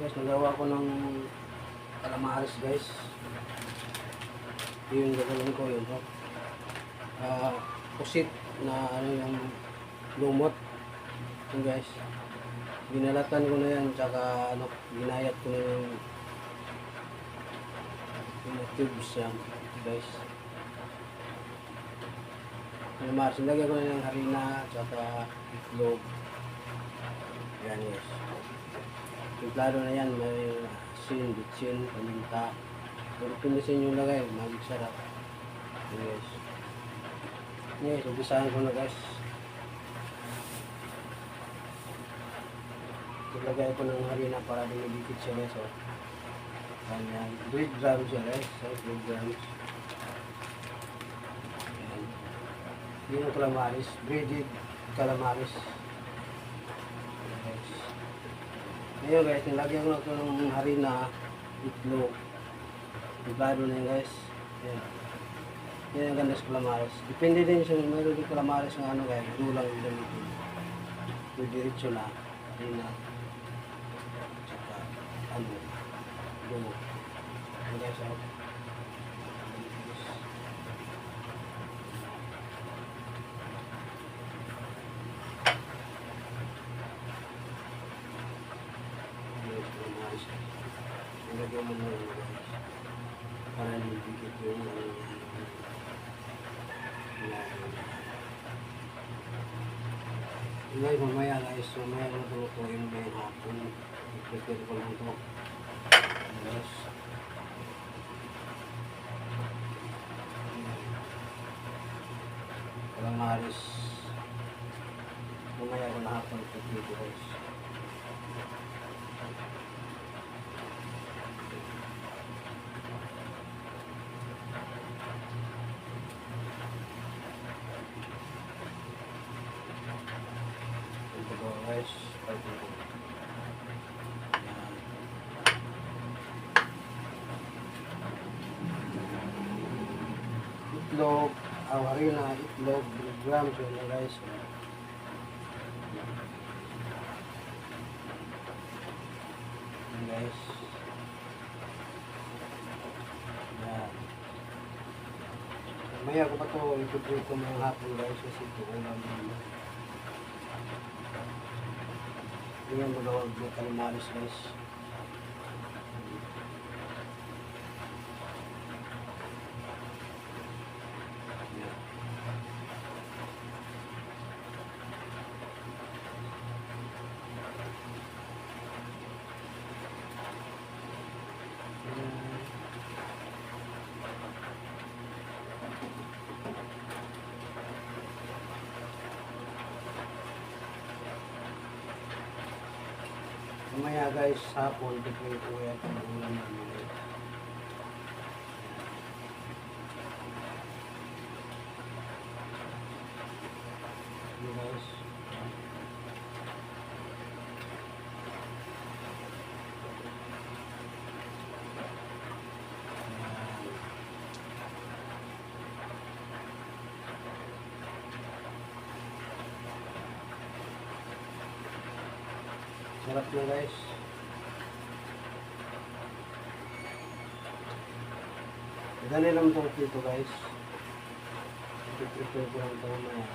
Guys, nagawa ko ng calamares guys. Yung gagawin ko yun. Pusit na ano yung lumot. Yun guys. Binalatan ko na yan. Tsaka ano, ginayat ko na yung tubes yan guys. Calamares. Nilagay ko na yung harina. Tsaka itlog. Yan guys. Timplado na yan. May asin, bitsin, paminta. Pero pinisin yung lagay. Magig sarap. Yes. Yes, umpisahan ko na guys. Ilagay ko ng harina para dumidikit siya guys. Oh. Ganyan. 3 grams siya guys. 3 grams. Ayan. Yun yung calamares. Breaded calamares. Guys. Ngayon guys, nilagyan ko na ito ng harina, itlog. Iglado na yun guys. Ayan. Yan ang ganda sa calamares. Depende din sa mayroon din calamares ng ano guys. Dulang yung gamitin. Yung diretso na. Harina. Tsaka ano. Dulo. Yan guys. Nilagyan mo na yun guys. Para nilagyan yung guys, mamaya guys, mamaya na tulutuin may hapon. I-prepare ko lang ito. Guys. Calamares. Mamaya ko na hapon i-prepare ko guys. Guys, itlog, harina, itlog, 3 grams yun na guys. Yan guys. Yan. Maya ko pa ito, itutuloy ko mga hapon guys kasi ito ulam yun. Yan magawag ng calamares guys. Yan. Mamaya guys, hapon, prepare ko yan ang ulam namin. Yan guys. Sarap na guys. Dali lang itong dito guys. I-prepare ko lang ito mamaya.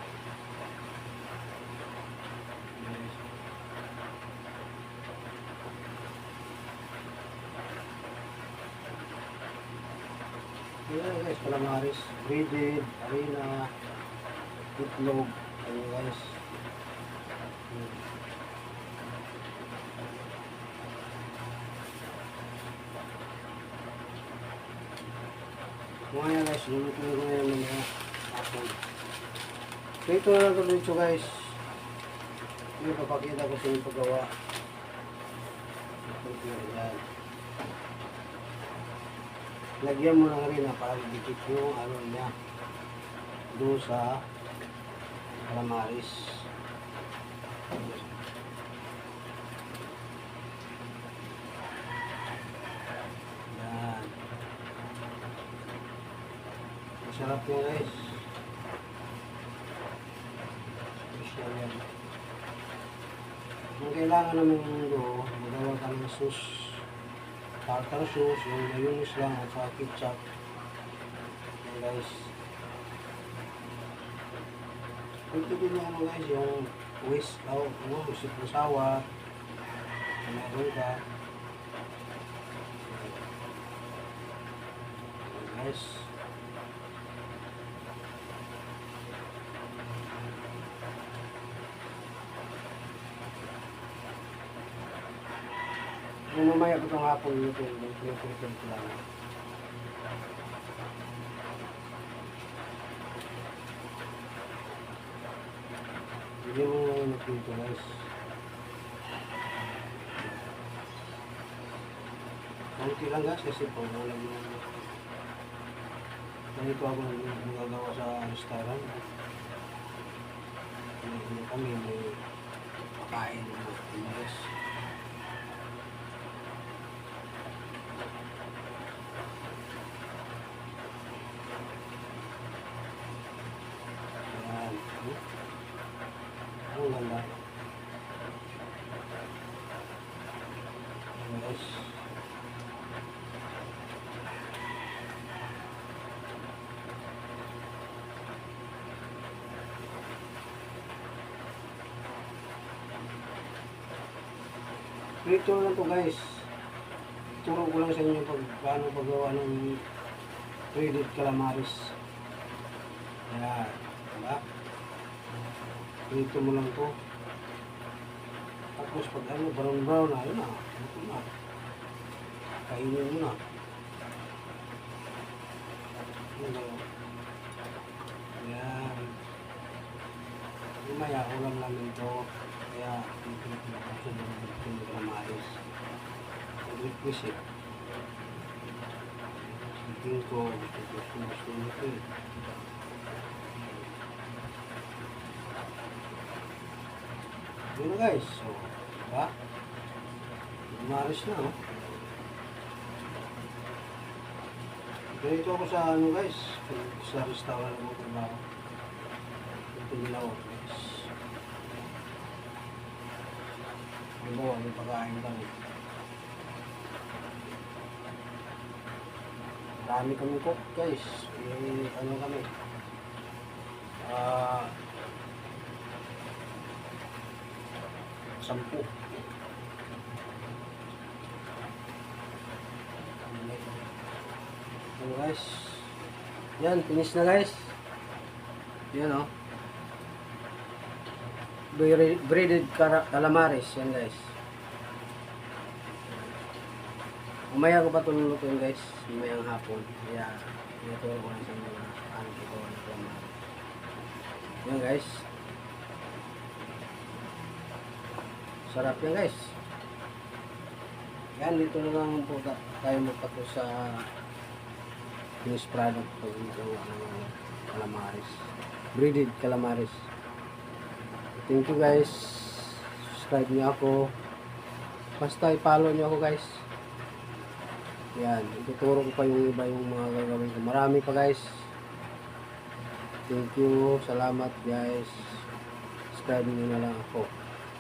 Ayan guys, calamares, breaded, harina, itlog. Ayan guys. Mga guys, lulutuin ko na yung mga hapon. So ito na lang dito guys. Yung papakita ko sa yung paggawa. Yan. Lagyan mo ng harina para dikit yung ano niya. Doon sa calamares. Sarap yun guys. Special yan. Ang kailangan namin mundo, magawa ka ng sauce, tartar sauce, yung mayonnaise lang at saka ketchup. Yan guys. Ito din yung ano guys, yung musik ng sawa. Meron ka. Yan guys. Kung mamaya ko itong hapon nito, pinipilitin ko lang. Hindi mo ngayon nagpinto guys. Kunti lang guys kasi pag walang ganito ako nagagawa sa restaurant. Kami may pakain na guys. Ang ganda. Yes. Ito lang to guys. Turo ko lang sa inyo paano paggawa ng breaded calamaris. Ayan. Diba? Dito mo lang to. Tapos pag ano, brown na, yun na. Ito na. Kainin mo na. Ayan. Lumaya, ulam namin ito. Kaya, dito na pinapasyon ng calamaris. Pag-request eh. Tingin ko, gusto nito eh. Yun na guys, so, diba? Umaris na, oh. Ganito ako sa ano guys, sa restaurant ako trabaho. Ito nila ako guys. Diba, may pagkain kami. Marami kami cook guys. Ano kami? 10. Ano guys? Yan, finish na guys. Yan o. Breaded calamaris. Yan guys. Umaya ko pa ito lulutuin guys. Umayang hapon. Kaya, tinuturo ko lang sa inyo na paano ito ng calamaris. Yan guys. Sarap yan guys. Yan, dito na lang po tayo magpatos sa finished product pag gawa ng calamaris. Breaded calamaris. Thank you guys. Subscribe niyo ako. Basta i-follow niyo ako guys. Yan, ituturo ko pa yung iba yung mga gagawin ko. Marami pa guys. Thank you. Salamat guys. Subscribe niyo na lang ako.